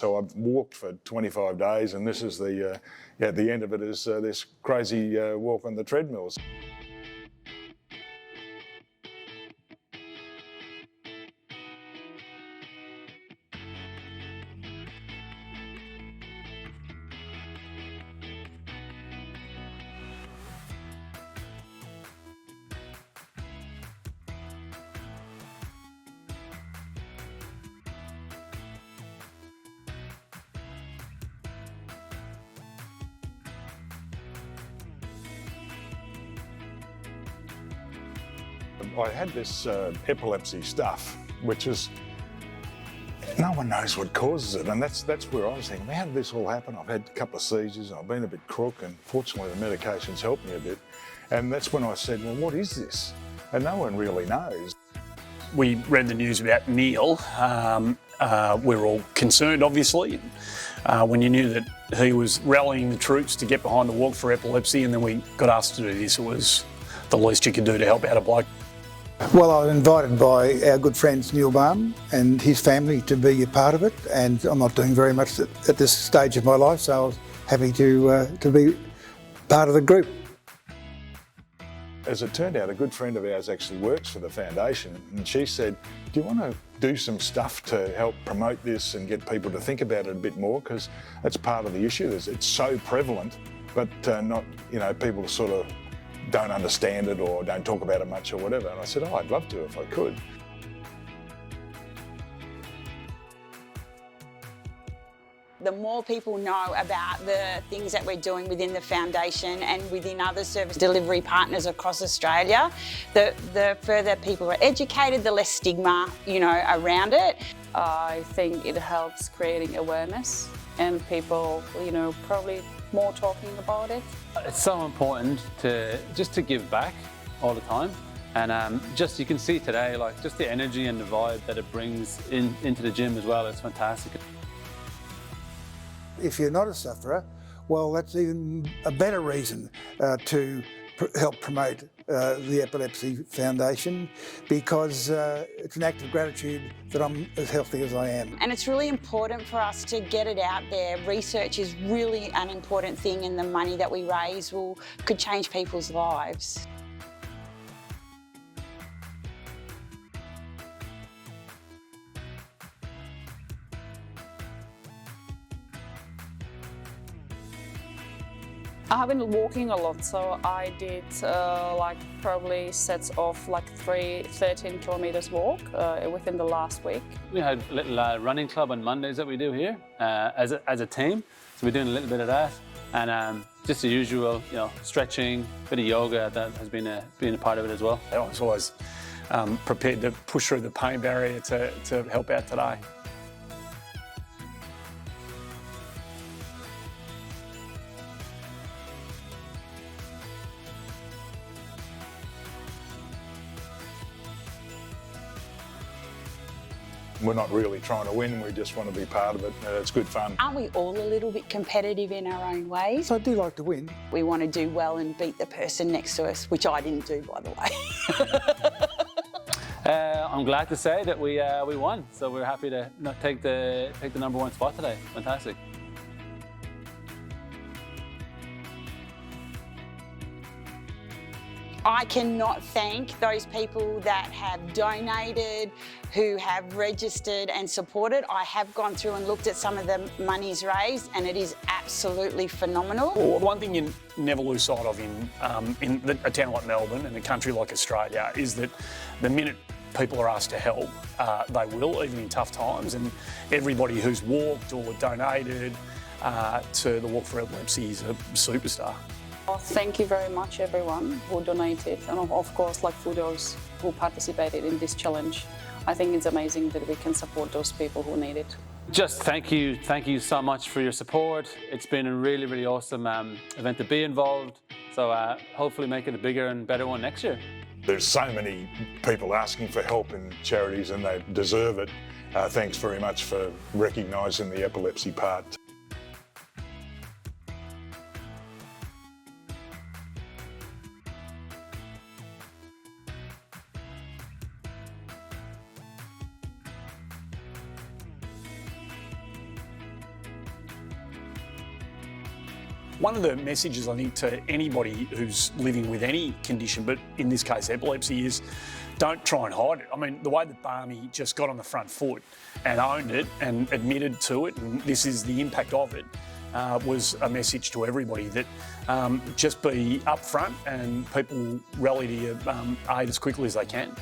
So I've walked for 25 days, and this is the end of it is this crazy walk on the treadmills. I had this epilepsy stuff, which is, no one knows what causes it, and that's where I was thinking, how did this all happen? I've had a couple of seizures, I've been a bit crook, and fortunately the medication's helped me a bit. And that's when I said, well, what is this? And no one really knows. We read the news about Niall. We were all concerned, obviously, when you knew that he was rallying the troops to get behind the walk for epilepsy, and then we got asked to do this. It was the least you could do to help out a bloke. Well, I was invited by our good friends Neil Balme and his family to be a part of it, and I'm not doing very much at this stage of my life, so I was happy to be part of the group. As it turned out, a good friend of ours actually works for the foundation, and she said, do you want to do some stuff to help promote this and get people to think about it a bit more, because that's part of the issue. It's so prevalent, but not, people sort of don't understand it or don't talk about it much or whatever. And I said, I'd love to if I could. The more people know about the things that we're doing within the foundation and within other service delivery partners across Australia, the further people are educated, the less stigma, around it. I think it helps creating awareness and people, probably more talking about it. It's so important to give back all the time, and you can see today, just the energy and the vibe that it brings into the gym as well. It's fantastic. If you're not a sufferer, well, that's even a better reason to help promote the Epilepsy Foundation, because it's an act of gratitude that I'm as healthy as I am. And it's really important for us to get it out there. Research is really an important thing, and the money that we raise could change people's lives. I've been walking a lot, so I did probably sets of 13 kilometers walk within the last week. We had a little running club on Mondays that we do here as a team, so we're doing a little bit of that, and just the usual, stretching, bit of yoga that has been a part of it as well. I was always prepared to push through the pain barrier to help out today. We're not really trying to win, we just want to be part of it. It's good fun. Aren't we all a little bit competitive in our own ways? So I do like to win. We want to do well and beat the person next to us, which I didn't do, by the way. I'm glad to say that we won, so we're happy to take the number one spot today. Fantastic. I cannot thank those people that have donated, who have registered and supported. I have gone through and looked at some of the monies raised, and it is absolutely phenomenal. Well, one thing you never lose sight of in a town like Melbourne and a country like Australia is that the minute people are asked to help, they will, even in tough times, and everybody who's walked or donated to the Walk for Epilepsy is a superstar. Well, thank you very much, everyone who donated, and of course, for those who participated in this challenge. I think it's amazing that we can support those people who need it. Just thank you so much for your support. It's been a really, really awesome event to be involved. So hopefully make it a bigger and better one next year. There's so many people asking for help in charities, and they deserve it. Thanks very much for recognising the epilepsy part. One of the messages I think to anybody who's living with any condition, but in this case epilepsy, is don't try and hide it. I mean, the way that Balme just got on the front foot and owned it and admitted to it, and this is the impact of it, was a message to everybody that just be upfront and people rally to your aid as quickly as they can.